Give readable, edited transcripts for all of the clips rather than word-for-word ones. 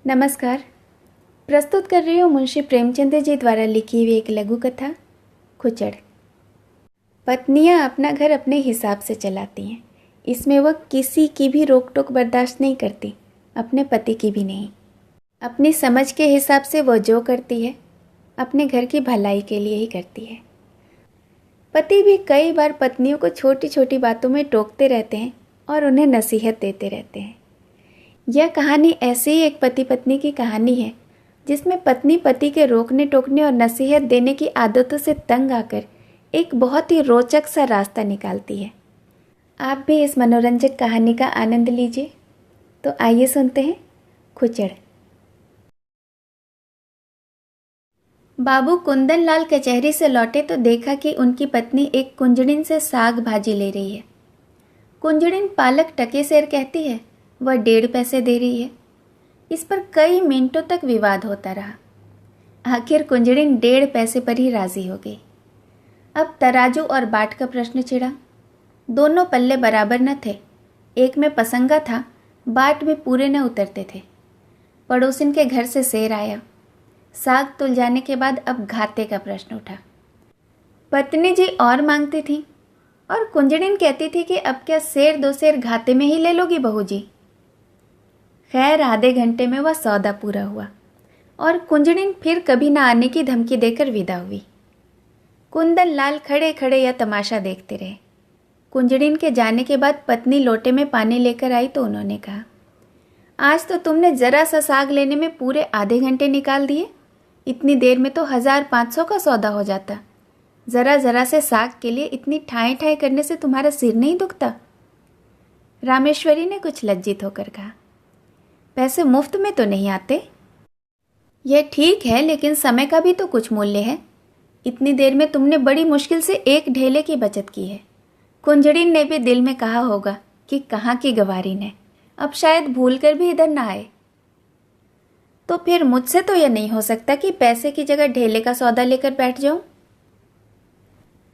नमस्कार। प्रस्तुत कर रही हूँ मुंशी प्रेमचंद जी द्वारा लिखी हुई एक लघु कथा खुचड़। पत्नियाँ अपना घर अपने हिसाब से चलाती हैं। इसमें वह किसी की भी रोक टोक बर्दाश्त नहीं करती, अपने पति की भी नहीं। अपनी समझ के हिसाब से वह जो करती है अपने घर की भलाई के लिए ही करती है। पति भी कई बार पत्नियों को छोटी छोटी बातों में टोकते रहते हैं और उन्हें नसीहत देते रहते हैं। यह कहानी ऐसी ही एक पति पत्नी की कहानी है जिसमें पत्नी पति के रोकने टोकने और नसीहत देने की आदतों से तंग आकर एक बहुत ही रोचक सा रास्ता निकालती है। आप भी इस मनोरंजक कहानी का आनंद लीजिए। तो आइए सुनते हैं खुचड़। बाबू कुंदन लाल कचहरी से लौटे तो देखा कि उनकी पत्नी एक कुंजड़िन से साग भाजी ले रही है। कुंजड़िन पालक टके सेर कहती है, वह 1.5 पैसे दे रही है। इस पर कई मिनटों तक विवाद होता रहा। आखिर कुंजड़िन 1.5 पैसे पर ही राजी हो गई। अब तराजू और बाट का प्रश्न छिड़ा। दोनों पल्ले बराबर न थे। एक में पसंगा था, बाट में पूरे न उतरते थे। पड़ोसिन के घर से सेर आया। साग तुल जाने के बाद अब घाटे का प्रश्न उठा। पत्नी जी और मांगती थी और कुंजड़िन कहती थी कि अब क्या सेर 2 सेर घाटे में ही ले लोगी बहू जी। खैर आधे घंटे में वह सौदा पूरा हुआ और कुंजड़िन फिर कभी ना आने की धमकी देकर विदा हुई। कुंदन लाल खड़े खड़े यह तमाशा देखते रहे। कुंजड़िन के जाने के बाद पत्नी लोटे में पानी लेकर आई तो उन्होंने कहा, आज तो तुमने जरा सा साग लेने में पूरे आधे घंटे निकाल दिए। इतनी देर में तो 1500 का सौदा हो जाता। जरा जरा से साग के लिए इतनी ठाई ठाई करने से तुम्हारा सिर नहीं दुखता? रामेश्वरी ने कुछ लज्जित होकर कहा, पैसे मुफ्त में तो नहीं आते। यह ठीक है, लेकिन समय का भी तो कुछ मूल्य है। इतनी देर में तुमने बड़ी मुश्किल से 1 ढेले की बचत की है। कुंजड़िन ने भी दिल में कहा होगा कि कहाँ की गवारीन है, अब शायद भूल कर भी इधर ना आए। तो फिर मुझसे तो यह नहीं हो सकता कि पैसे की जगह ढेले का सौदा लेकर बैठ जाऊं।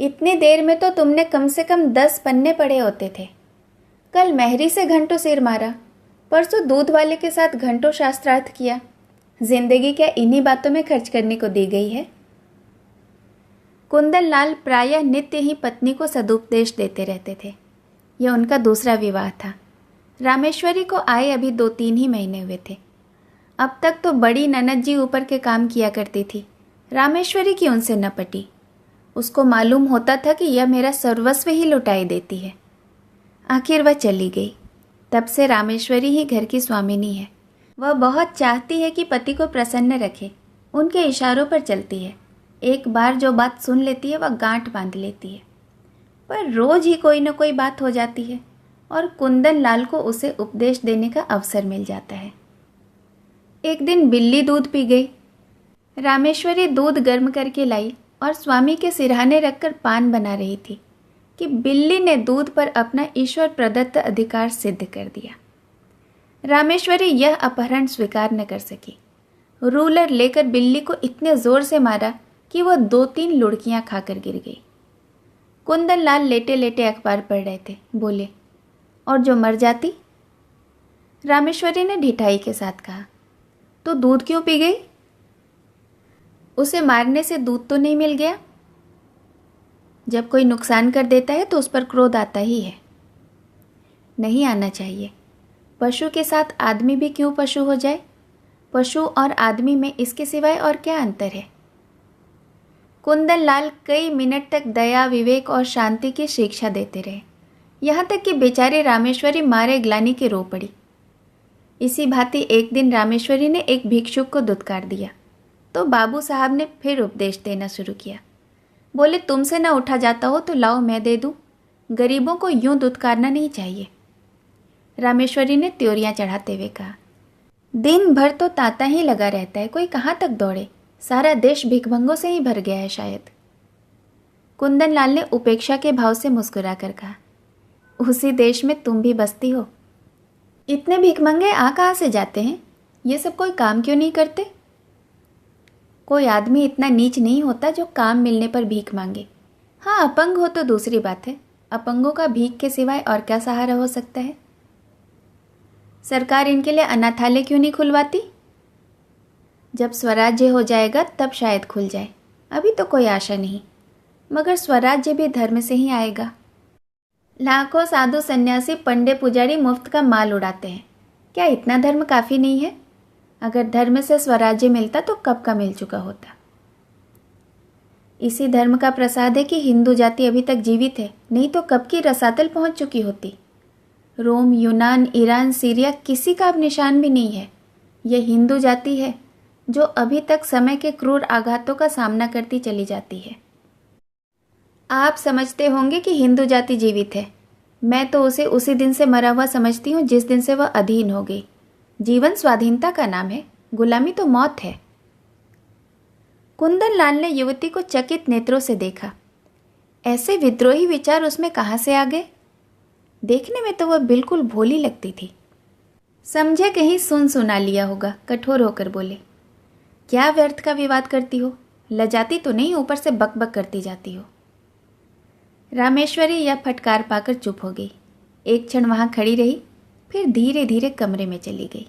इतनी देर में तो तुमने कम से कम 10 पन्ने पड़े होते थे। कल मेहरी से घंटों सिर मारा, परसों दूध वाले के साथ घंटों शास्त्रार्थ किया। जिंदगी क्या इन्हीं बातों में खर्च करने को दी गई है? कुंदन लाल प्रायः नित्य ही पत्नी को सदुपदेश देते रहते थे। यह उनका दूसरा विवाह था। रामेश्वरी को आए अभी 2-3 ही महीने हुए थे। अब तक तो बड़ी ननद जी ऊपर के काम किया करती थी। रामेश्वरी की उनसे न पटी। उसको मालूम होता था कि यह मेरा सर्वस्व ही लुटाई देती है। आखिर वह चली गई। तब से रामेश्वरी ही घर की स्वामिनी है। वह बहुत चाहती है कि पति को प्रसन्न रखे। उनके इशारों पर चलती है। एक बार जो बात सुन लेती है वह गांठ बांध लेती है। पर रोज ही कोई न कोई बात हो जाती है और कुंदन लाल को उसे उपदेश देने का अवसर मिल जाता है। एक दिन बिल्ली दूध पी गई। रामेश्वरी दूध गर्म करके लाई और स्वामी के सिरहाने रखकर पान बना रही थी कि बिल्ली ने दूध पर अपना ईश्वर प्रदत्त अधिकार सिद्ध कर दिया। रामेश्वरी यह अपहरण स्वीकार न कर सकी। रूलर लेकर बिल्ली को इतने जोर से मारा कि वह 2-3 लुढ़कियां खाकर गिर गई। कुंदन लाल लेटे लेटे अखबार पढ़ रहे थे। बोले, और जो मर जाती? रामेश्वरी ने ढिठाई के साथ कहा, तो दूध क्यों पी गई? उसे मारने से दूध तो नहीं मिल गया? जब कोई नुकसान कर देता है तो उस पर क्रोध आता ही है। नहीं आना चाहिए। पशु के साथ आदमी भी क्यों पशु हो जाए? पशु और आदमी में इसके सिवाय और क्या अंतर है? कुंदन लाल कई मिनट तक दया, विवेक और शांति की शिक्षा देते रहे। यहाँ तक कि बेचारी रामेश्वरी मारे ग्लानि के रो पड़ी। इसी भांति एक दिन रामेश्वरी ने एक भिक्षुक को दुत्कार दिया तो बाबू साहब ने फिर उपदेश देना शुरू किया। बोले, तुमसे ना उठा जाता हो तो लाओ मैं दे दूं। गरीबों को यूं दुत्कारना नहीं चाहिए। रामेश्वरी ने त्योरियां चढ़ाते हुए कहा, दिन भर तो तांता ही लगा रहता है, कोई कहाँ तक दौड़े। सारा देश भिखमंगों से ही भर गया है शायद। कुंदन लाल ने उपेक्षा के भाव से मुस्कुरा कर कहा, उसी देश में तुम भी बसती हो। इतने भिखमंगे आ कहाँ से जाते हैं? ये सब कोई काम क्यों नहीं करते? कोई आदमी इतना नीच नहीं होता जो काम मिलने पर भीख मांगे। हाँ, अपंग हो तो दूसरी बात है। अपंगों का भीख के सिवाय और क्या सहारा हो सकता है? सरकार इनके लिए अनाथालय क्यों नहीं खुलवाती? जब स्वराज्य हो जाएगा तब शायद खुल जाए, अभी तो कोई आशा नहीं। मगर स्वराज्य भी धर्म से ही आएगा। लाखों साधु सन्यासी पंडे पुजारी मुफ्त का माल उड़ाते हैं, क्या इतना धर्म काफ़ी नहीं है? अगर धर्म से स्वराज्य मिलता तो कब का मिल चुका होता। इसी धर्म का प्रसाद है कि हिंदू जाति अभी तक जीवित है, नहीं तो कब की रसातल पहुंच चुकी होती। रोम, यूनान, ईरान, सीरिया किसी का अब निशान भी नहीं है। यह हिंदू जाति है जो अभी तक समय के क्रूर आघातों का सामना करती चली जाती है। आप समझते होंगे कि हिंदू जाति जीवित है, मैं तो उसे उसी दिन से मरा हुआ समझती हूँ जिस दिन से वह अधीन हो गई। जीवन स्वाधीनता का नाम है, गुलामी तो मौत है। कुंदन लाल ने युवती को चकित नेत्रों से देखा। ऐसे विद्रोही विचार उसमें कहाँ से आ गए? देखने में तो वह बिल्कुल भोली लगती थी। समझे कहीं सुन सुना लिया होगा, कठोर होकर बोले, क्या व्यर्थ का विवाद करती हो? लजाती तो नहीं, ऊपर से बकबक करती जाती हो। रामेश्वरी यह फटकार पाकर चुप हो गई। एक क्षण वहां खड़ी रही, फिर धीरे धीरे कमरे में चली गई।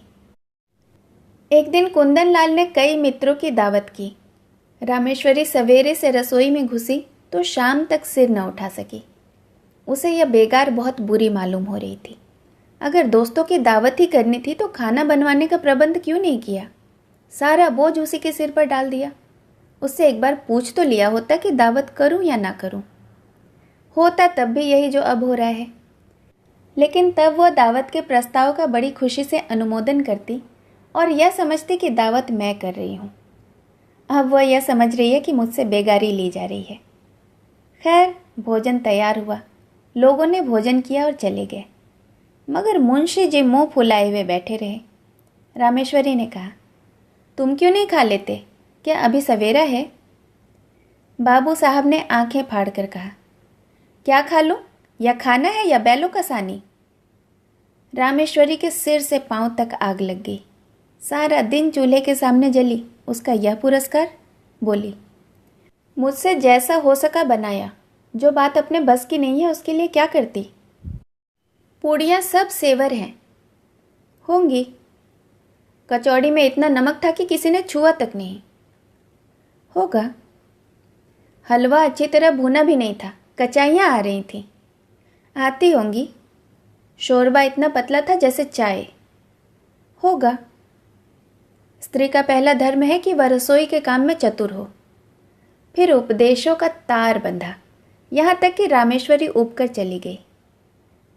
एक दिन कुंदन लाल ने कई मित्रों की दावत की। रामेश्वरी सवेरे से रसोई में घुसी तो शाम तक सिर न उठा सकी। उसे यह बेकार बहुत बुरी मालूम हो रही थी। अगर दोस्तों की दावत ही करनी थी तो खाना बनवाने का प्रबंध क्यों नहीं किया? सारा बोझ उसी के सिर पर डाल दिया। उससे एक बार पूछ तो लिया होता कि दावत करूं या ना करूं। होता तब भी यही जो अब हो रहा है। लेकिन तब वह दावत के प्रस्ताव का बड़ी खुशी से अनुमोदन करती और यह समझती कि दावत मैं कर रही हूँ। अब वह यह समझ रही है कि मुझसे बेगारी ली जा रही है। खैर, भोजन तैयार हुआ, लोगों ने भोजन किया और चले गए, मगर मुंशी जी मुंह फुलाए हुए बैठे रहे। रामेश्वरी ने कहा, तुम क्यों नहीं खा लेते? क्या अभी सवेरा है? बाबू साहब ने आंखें फाड़ कर कहा, क्या खा लूं? या खाना है या बैलों का सानी? रामेश्वरी के सिर से पांव तक आग लग गई। सारा दिन चूल्हे के सामने जली, उसका यह पुरस्कार? बोली, मुझसे जैसा हो सका बनाया, जो बात अपने बस की नहीं है उसके लिए क्या करती? पूड़ियाँ सब सेवर हैं। होंगी। कचौड़ी में इतना नमक था कि किसी ने छुआ तक नहीं। होगा। हलवा अच्छी तरह भुना भी नहीं था, कचाइयाँ आ रही थीं। आती होंगी। शोरबा इतना पतला था जैसे चाय। होगा। स्त्री का पहला धर्म है कि वह रसोई के काम में चतुर हो। फिर उपदेशों का तार बंधा, यहाँ तक कि रामेश्वरी ऊबकर चली गई।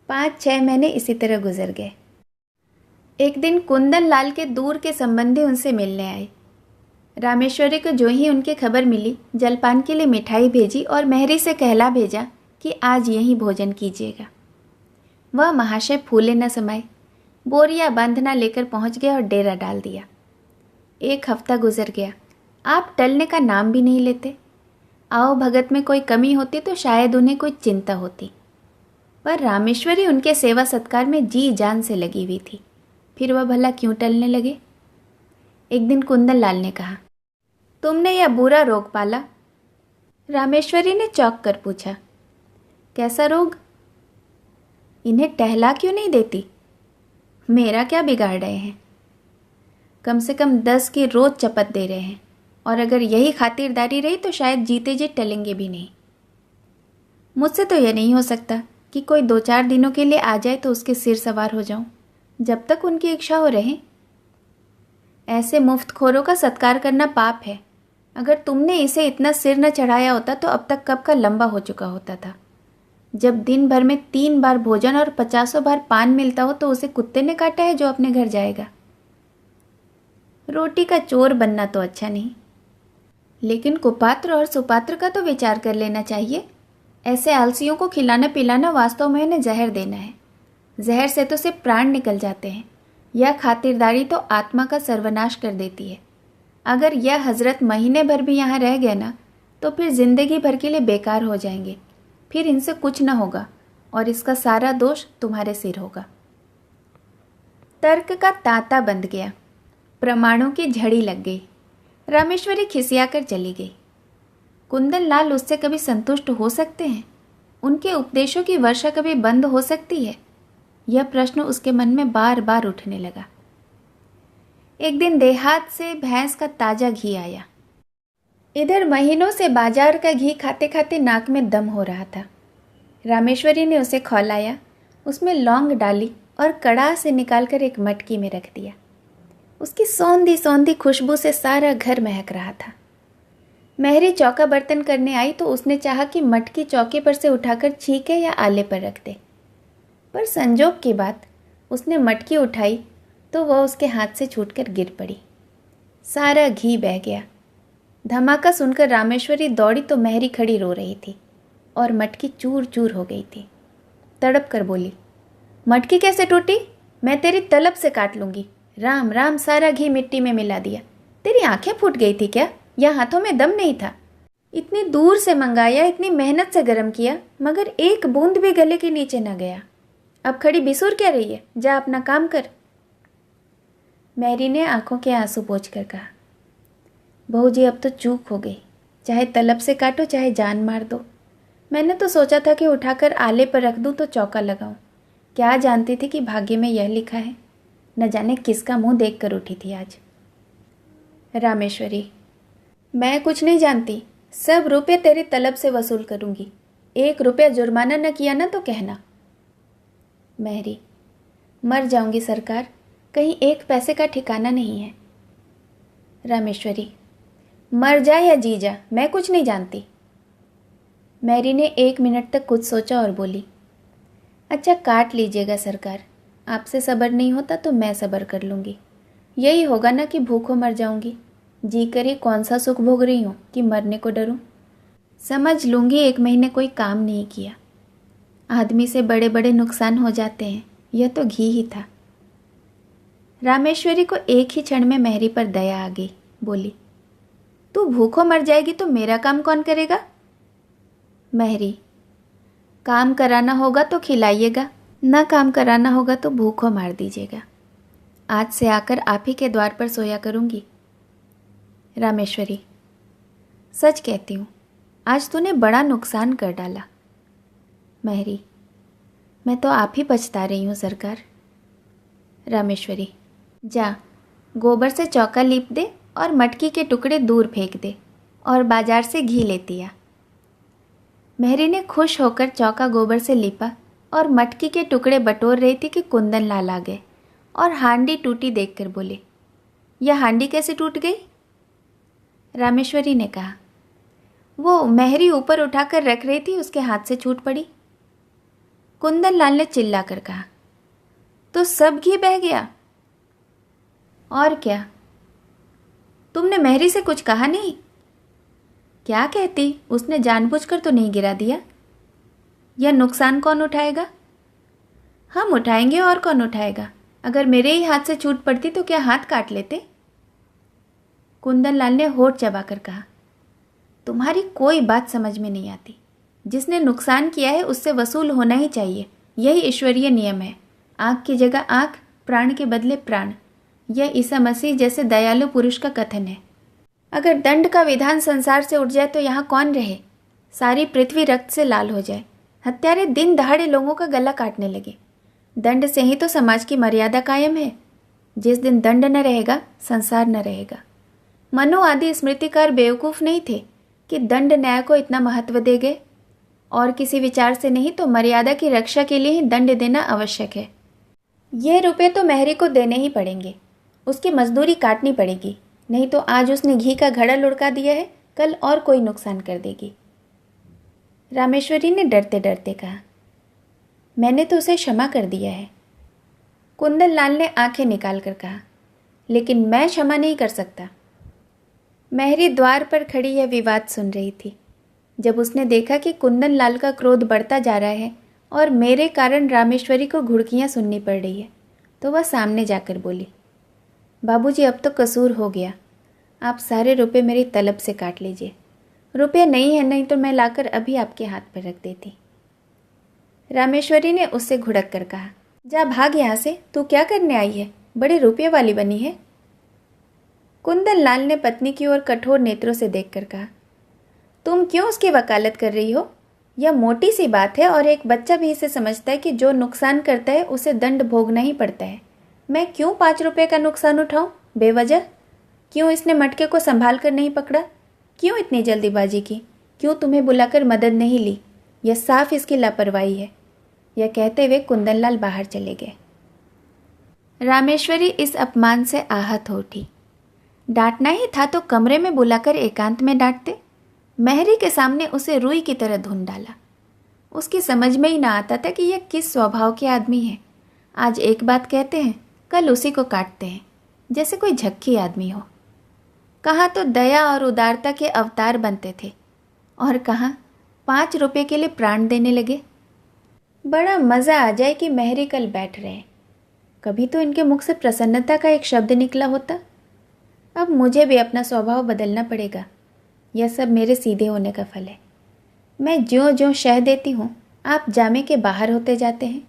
5-6 महीने इसी तरह गुजर गए। एक दिन कुंदन लाल के दूर के संबंधी उनसे मिलने आए। रामेश्वरी को जो ही उनकी खबर मिली, जलपान के लिए मिठाई भेजी और मेहरी से कहला भेजा कि आज यहीं भोजन कीजिएगा। वह महाशय फूले न समाये, बोरिया बांधना लेकर पहुंच गया और डेरा डाल दिया। 1 हफ्ता गुजर गया, आप टलने का नाम भी नहीं लेते। आओ भगत में कोई कमी होती तो शायद उन्हें कोई चिंता होती, पर रामेश्वरी उनके सेवा सत्कार में जी जान से लगी हुई थी। फिर वह भला क्यों टलने लगे? एक दिन कुंदन लाल ने कहा, तुमने यह बुरा रोग पाला? रामेश्वरी ने चौंक कर पूछा, कैसा रोग? इन्हें टहला क्यों नहीं देती? मेरा क्या बिगाड़ रहे हैं? कम से कम 10 की रोज चपत दे रहे हैं, और अगर यही खातिरदारी रही तो शायद जीते जी टलेंगे भी नहीं। मुझसे तो यह नहीं हो सकता कि कोई 2-4 दिनों के लिए आ जाए तो उसके सिर सवार हो जाऊं, जब तक उनकी इच्छा हो रहे। ऐसे मुफ्तखोरों का सत्कार करना पाप है। अगर तुमने इसे इतना सिर न चढ़ाया होता तो अब तक कब का लंबा हो चुका होता था। जब दिन भर में 3 बार भोजन और 50 बार पान मिलता हो तो उसे कुत्ते ने काटा है जो अपने घर जाएगा। रोटी का चोर बनना तो अच्छा नहीं, लेकिन कुपात्र और सुपात्र का तो विचार कर लेना चाहिए। ऐसे आलसियों को खिलाना पिलाना वास्तव में उन्हें जहर देना है। जहर से तो सिर्फ प्राण निकल जाते हैं। यह खातिरदारी तो आत्मा का सर्वनाश कर देती है। अगर यह हजरत महीने भर भी यहाँ रह गए ना तो फिर जिंदगी भर के लिए बेकार हो जाएंगे। फिर इनसे कुछ न होगा और इसका सारा दोष तुम्हारे सिर होगा। तर्क का तांता बंध गया, प्रमाणों की झड़ी लग गई। रामेश्वरी खिसियाकर चली गई। कुंदन लाल उससे कभी संतुष्ट हो सकते हैं? उनके उपदेशों की वर्षा कभी बंद हो सकती है? यह प्रश्न उसके मन में बार बार उठने लगा। एक दिन देहात से भैंस का ताज़ा घी आया। इधर महीनों से बाजार का घी खाते खाते नाक में दम हो रहा था। रामेश्वरी ने उसे खौलाया, उसमें लौंग डाली और कड़ाह से निकालकर एक मटकी में रख दिया। उसकी सौंधी सौंधी खुशबू से सारा घर महक रहा था। मेहरी चौका बर्तन करने आई तो उसने चाहा कि मटकी चौके पर से उठाकर छीके या आले पर रख दे, पर संजोग की बात, उसने मटकी उठाई तो वह उसके हाथ से छूटकर गिर पड़ी। सारा घी बह गया। धमाका सुनकर रामेश्वरी दौड़ी तो मेहरी खड़ी रो रही थी और मटकी चूर चूर हो गई थी। तड़प कर बोली, मटकी कैसे टूटी? मैं तेरी तलब से काट लूंगी। राम राम, सारा घी मिट्टी में मिला दिया। तेरी आंखें फूट गई थी क्या, या हाथों में दम नहीं था? इतनी दूर से मंगाया, इतनी मेहनत से गर्म किया, मगर एक बूंद भी गले के नीचे न गया। अब खड़ी बिसूर क्या रही है? जा अपना काम कर। मैरी ने आंखों के आंसू पोंछ कर कहा, बहू जी अब तो चूक हो गई, चाहे तलब से काटो चाहे जान मार दो। मैंने तो सोचा था कि उठाकर आले पर रख दूं तो चौका लगाऊं। क्या जानती थी कि भाग्य में यह लिखा है। न जाने किसका मुंह देख कर उठी थी आज। रामेश्वरी, मैं कुछ नहीं जानती, सब रुपये तेरी तलब से वसूल करूंगी। 1 रुपया जुर्माना न किया ना तो कहना। मेहरी, मर जाऊंगी सरकार, कहीं 1 पैसे का ठिकाना नहीं है। रामेश्वरी, मर जा या जी जा, मैं कुछ नहीं जानती। मैरी ने 1 मिनट तक कुछ सोचा और बोली, अच्छा काट लीजिएगा सरकार, आपसे सब्र नहीं होता तो मैं सब्र कर लूँगी। यही होगा ना कि भूखों मर जाऊंगी। जी करे कौन सा सुख भोग रही हूँ कि मरने को डरूं। समझ लूँगी 1 महीने कोई काम नहीं किया। आदमी से बड़े बड़े नुकसान हो जाते हैं, यह तो घी ही था। रामेश्वरी को एक ही क्षण में मेहरी पर दया आ गई। बोली, तू भूखों मर जाएगी तो मेरा काम कौन करेगा? मेहरी, काम कराना होगा तो खिलाइएगा, न काम कराना होगा तो भूखों मार दीजिएगा। आज से आकर आप ही के द्वार पर सोया करूंगी। रामेश्वरी, सच कहती हूँ, आज तूने बड़ा नुकसान कर डाला। मेहरी, मैं तो आप ही पछता रही हूँ सरकार। रामेश्वरी, जा गोबर से चौका लीप दे और मटकी के टुकड़े दूर फेंक दे और बाजार से घी लेती आ। मेहरी ने खुश होकर चौका गोबर से लीपा और मटकी के टुकड़े बटोर रही थी कि कुंदन लाल आ गए और हांडी टूटी देखकर बोले, यह हांडी कैसे टूट गई? रामेश्वरी ने कहा, वो मेहरी ऊपर उठाकर रख रही थी, उसके हाथ से छूट पड़ी। कुंदन लाल ने चिल्ला कर कहा, तो सब घी बह गया? और क्या, तुमने मेहरी से कुछ कहा नहीं? क्या कहती, उसने जानबूझकर तो नहीं गिरा दिया। यह नुकसान कौन उठाएगा? हम उठाएंगे, और कौन उठाएगा? अगर मेरे ही हाथ से छूट पड़ती तो क्या हाथ काट लेते? कुंदन लाल ने होठ चबाकर कहा, तुम्हारी कोई बात समझ में नहीं आती। जिसने नुकसान किया है उससे वसूल होना ही चाहिए, यही ईश्वरीय नियम है। आँख की जगह आँख, प्राण के बदले प्राण, यह ईसा मसीह जैसे दयालु पुरुष का कथन है। अगर दंड का विधान संसार से उठ जाए तो यहाँ कौन रहे? सारी पृथ्वी रक्त से लाल हो जाए, हत्यारे दिन दहाड़े लोगों का गला काटने लगे। दंड से ही तो समाज की मर्यादा कायम है। जिस दिन दंड न रहेगा, संसार न रहेगा। मनु आदि स्मृतिकार बेवकूफ़ नहीं थे कि दंड न्याय को इतना महत्व दे गए। और किसी विचार से नहीं तो मर्यादा की रक्षा के लिए ही दंड देना आवश्यक है। ये रुपए तो मेहरी को देने ही पड़ेंगे, उसकी मजदूरी काटनी पड़ेगी, नहीं तो आज उसने घी का घड़ा लुढ़का दिया है, कल और कोई नुकसान कर देगी। रामेश्वरी ने डरते डरते कहा, मैंने तो उसे क्षमा कर दिया है। कुंदन लाल ने आंखें निकाल कर कहा, लेकिन मैं क्षमा नहीं कर सकता। मेहरी द्वार पर खड़ी यह विवाद सुन रही थी। जब उसने देखा कि कुंदन लाल का क्रोध बढ़ता जा रहा है और मेरे कारण रामेश्वरी को घुड़कियाँ सुननी पड़ रही है, तो वह सामने जाकर बोली, बाबूजी अब तो कसूर हो गया, आप सारे रुपए मेरी तलब से काट लीजिए। रुपये नहीं है, नहीं तो मैं लाकर अभी आपके हाथ पर रख देती। रामेश्वरी ने उससे घुड़क कर कहा, जा भाग यहाँ से, तू क्या करने आई है? बड़े रुपये वाली बनी है। कुंदन लाल ने पत्नी की ओर कठोर नेत्रों से देखकर कहा, तुम क्यों उसकी वकालत कर रही हो? यह मोटी सी बात है और एक बच्चा भी इसे समझता है कि जो नुकसान करता है उसे दंड भोगना ही पड़ता है। मैं क्यों 5 रुपये का नुकसान उठाऊं? बेवजह? क्यों इसने मटके को संभाल कर नहीं पकड़ा? क्यों इतनी जल्दीबाजी की? क्यों तुम्हें बुलाकर मदद नहीं ली? यह साफ इसकी लापरवाही है। यह कहते हुए कुंदनलाल बाहर चले गए। रामेश्वरी इस अपमान से आहत हो उठी। डांटना ही था तो कमरे में बुलाकर एकांत में डांटते। मेहरी के सामने उसे रुई की तरह धुन डाला। उसकी समझ में ही ना आता था कि यह किस स्वभाव के आदमी है। आज एक बात कहते हैं, कल उसी को काटते हैं, जैसे कोई झक्की आदमी हो। कहाँ तो दया और उदारता के अवतार बनते थे और कहाँ 5 रुपये के लिए प्राण देने लगे। बड़ा मज़ा आ जाए कि मेहरी कल बैठ रहे। कभी तो इनके मुख से प्रसन्नता का एक शब्द निकला होता। अब मुझे भी अपना स्वभाव बदलना पड़ेगा। यह सब मेरे सीधे होने का फल है। मैं ज्यों ज्यों शह देती हूँ, आप जामे के बाहर होते जाते हैं।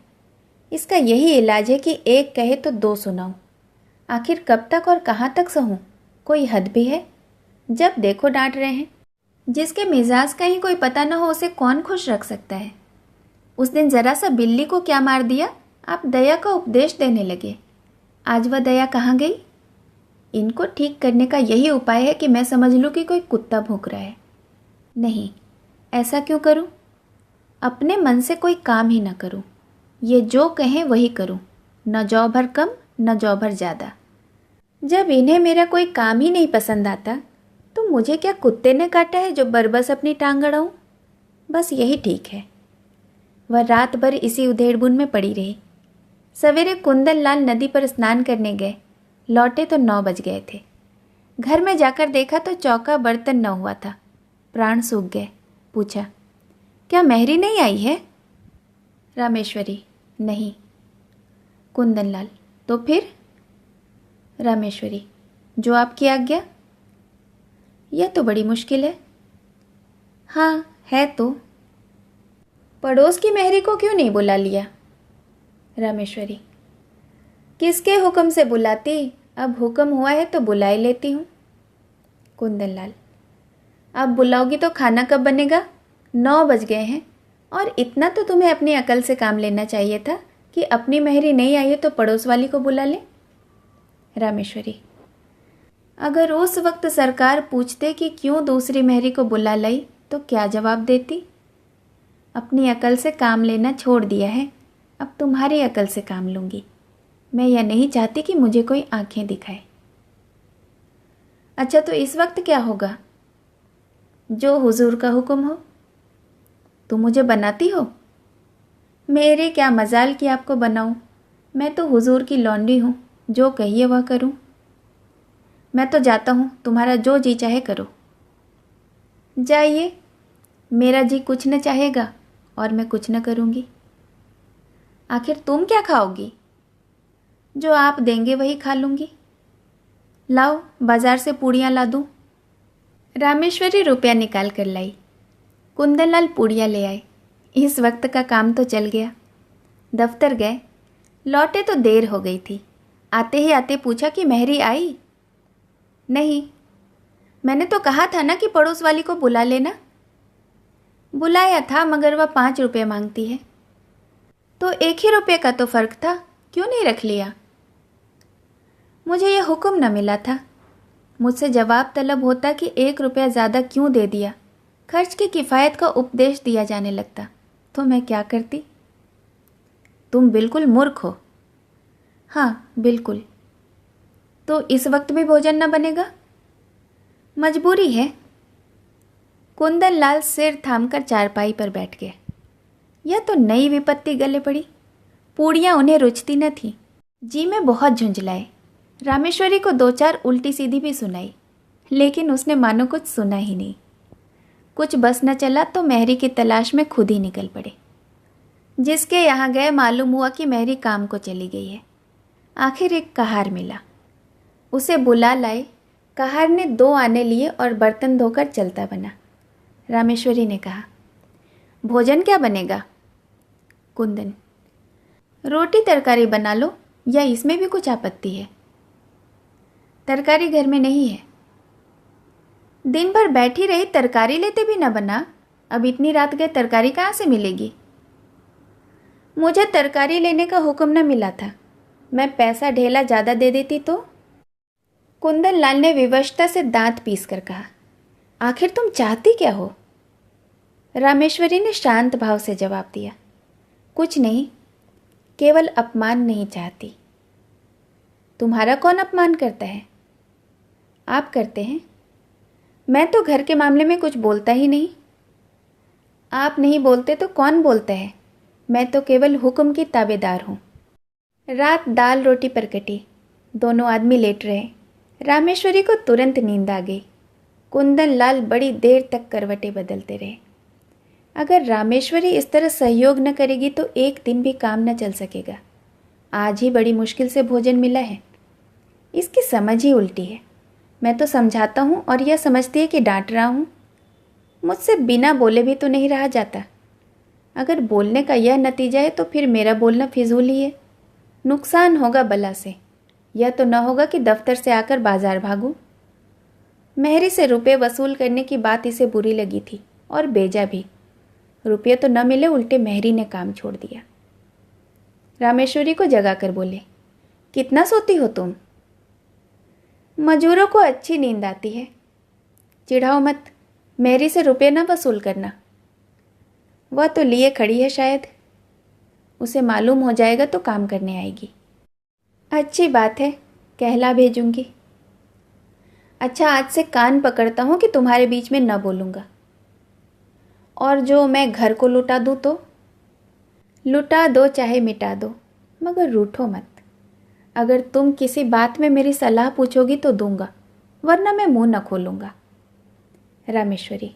इसका यही इलाज है कि एक कहे तो 2 सुनाऊं। आखिर कब तक और कहाँ तक सहूं? कोई हद भी है। जब देखो डांट रहे हैं। जिसके मिजाज का ही कोई पता न हो उसे कौन खुश रख सकता है? उस दिन जरा सा बिल्ली को क्या मार दिया, आप दया का उपदेश देने लगे। आज वह दया कहाँ गई? इनको ठीक करने का यही उपाय है कि मैं समझ लूँ कि कोई कुत्ता भौंक रहा है। नहीं, ऐसा क्यों करूँ? अपने मन से कोई काम ही ना करूँ। ये जो कहें वही करूँ, न जौ भर कम न जौ भर ज़्यादा। जब इन्हें मेरा कोई काम ही नहीं पसंद आता तो मुझे क्या कुत्ते ने काटा है जो बरबस अपनी टांग अड़ाऊं? बस यही ठीक है। वह रात भर इसी उधेड़बुन में पड़ी रही। सवेरे कुंदनलाल नदी पर स्नान करने गए। लौटे तो 9 बज गए थे। घर में जाकर देखा तो चौका बर्तन न हुआ था। प्राण सूख गए। पूछा, क्या मेहरी नहीं आई है? रामेश्वरी, नहीं। कुंदनलाल, तो फिर? रामेश्वरी, जो आपकी आज्ञा। यह तो बड़ी मुश्किल है। हाँ है तो। पड़ोस की मेहरी को क्यों नहीं बुला लिया? रामेश्वरी, किसके हुक्म से बुलाती? अब हुक्म हुआ है तो बुला ही लेती हूँ। कुंदनलाल, अब बुलाओगी तो खाना कब बनेगा? 9 बज गए हैं। और इतना तो तुम्हें अपनी अकल से काम लेना चाहिए था कि अपनी मेहरी नहीं आई है तो पड़ोस वाली को बुला ले। रामेश्वरी, अगर उस वक्त सरकार पूछते कि क्यों दूसरी मेहरी को बुला लाई तो क्या जवाब देती? अपनी अकल से काम लेना छोड़ दिया है, अब तुम्हारी अकल से काम लूँगी। मैं यह नहीं चाहती कि मुझे कोई आंखें दिखाए। अच्छा, तो इस वक्त क्या होगा? जो हुजूर का हुक्म हो। तुम मुझे बनाती हो? मेरे क्या मजाल कि आपको बनाऊं। मैं तो हुजूर की लौंडी हूँ, जो कहिए वह करूं। मैं तो जाता हूँ, तुम्हारा जो जी चाहे करो। जाइए, मेरा जी कुछ न चाहेगा और मैं कुछ न करूँगी। आखिर तुम क्या खाओगी? जो आप देंगे वही खा लूँगी। लाओ, बाजार से पूड़ियाँ ला दूँ। रामेश्वरी रुपया निकाल कर लाई। कुंदनलाल पूड़ियाँ ले आए। इस वक्त का काम तो चल गया। दफ्तर गए। लौटे तो देर हो गई थी। आते ही आते पूछा कि मेहरी आई? नहीं। मैंने तो कहा था ना कि पड़ोस वाली को बुला लेना। बुलाया था मगर वह 5 रुपये मांगती है। तो 1 ही रुपये का तो फ़र्क था, क्यों नहीं रख लिया? मुझे यह हुक्म न मिला था। मुझसे जवाब तलब होता कि 1 रुपया ज़्यादा क्यों दे दिया। खर्च की किफ़ायत का उपदेश दिया जाने लगता तो मैं क्या करती? तुम बिल्कुल मूर्ख हो। हाँ बिल्कुल। तो इस वक्त भी भोजन न बनेगा? मजबूरी है। कुंदनलाल सिर थामकर चारपाई पर बैठ गए। यह तो नई विपत्ति गले पड़ी। पूड़ियाँ उन्हें रुचती न थीं। जी में बहुत झुंझलाए। रामेश्वरी को 2-4 उल्टी सीधी भी सुनाई, लेकिन उसने मानो कुछ सुना ही नहीं। कुछ बस न चला तो मेहरी की तलाश में खुद ही निकल पड़े। जिसके यहाँ गए मालूम हुआ कि मेहरी काम को चली गई है। आखिर एक कहार मिला, उसे बुला लाए। कहार ने 2 आने लिए और बर्तन धोकर चलता बना। रामेश्वरी ने कहा, भोजन क्या बनेगा? कुंदन, रोटी तरकारी बना लो, या इसमें भी कुछ आपत्ति है? तरकारी घर में नहीं है। दिन भर बैठी रही, तरकारी लेते भी न बना। अब इतनी रात गए तरकारी कहाँ से मिलेगी? मुझे तरकारी लेने का हुक्म न मिला था। मैं पैसा ढेला ज़्यादा दे देती तो? कुंदन लाल ने विवशता से दांत पीस कर कहा, आखिर तुम चाहती क्या हो? रामेश्वरी ने शांत भाव से जवाब दिया, कुछ नहीं, केवल अपमान नहीं चाहती। तुम्हारा कौन अपमान करता है? आप करते हैं। मैं तो घर के मामले में कुछ बोलता ही नहीं। आप नहीं बोलते तो कौन बोलता है? मैं तो केवल हुक्म की ताबेदार हूँ। रात दाल रोटी पर कटी। दोनों आदमी लेट रहे। रामेश्वरी को तुरंत नींद आ गई। कुंदन लाल बड़ी देर तक करवटें बदलते रहे। अगर रामेश्वरी इस तरह सहयोग न करेगी तो एक दिन भी काम न चल सकेगा। आज ही बड़ी मुश्किल से भोजन मिला है। इसकी समझ ही उल्टी है। मैं तो समझाता हूँ और यह समझती है कि डांट रहा हूँ। मुझसे बिना बोले भी तो नहीं रहा जाता। अगर बोलने का यह नतीजा है तो फिर मेरा बोलना फिजूल ही है। नुकसान होगा बला से। यह तो न होगा कि दफ्तर से आकर बाजार भागूं। मेहरी से रुपए वसूल करने की बात इसे बुरी लगी थी और बेजा भी। रुपये तो न मिले, उल्टे मेहरी ने काम छोड़ दिया। रामेश्वरी को जगा कर बोले, कितना सोती हो तुम? मजूरों को अच्छी नींद आती है। चिढ़ाओ मत, मेहरी से रुपये न वसूल करना। वह तो लिए खड़ी है, शायद उसे मालूम हो जाएगा तो काम करने आएगी। अच्छी बात है, कहला भेजूंगी। अच्छा, आज से कान पकड़ता हूँ कि तुम्हारे बीच में न बोलूँगा। और जो मैं घर को लुटा दूँ तो? लुटा दो चाहे मिटा दो, मगर रूठो मत। अगर तुम किसी बात में मेरी सलाह पूछोगी तो दूंगा, वरना मैं मुंह न खोलूँगा। रामेश्वरी,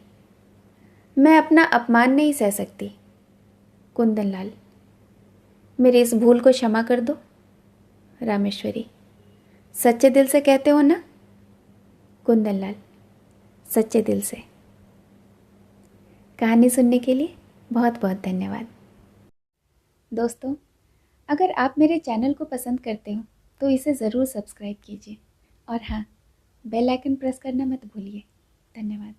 मैं अपना अपमान नहीं सह सकती। कुंदन लाल, मेरी इस भूल को क्षमा कर दो। रामेश्वरी, सच्चे दिल से कहते हो ना? कुंदन लाल, सच्चे दिल से। कहानी सुनने के लिए बहुत बहुत धन्यवाद। दोस्तों, अगर आप मेरे चैनल को पसंद करते हो तो इसे ज़रूर सब्सक्राइब कीजिए और हाँ, बेल आइकन प्रेस करना मत भूलिए। धन्यवाद।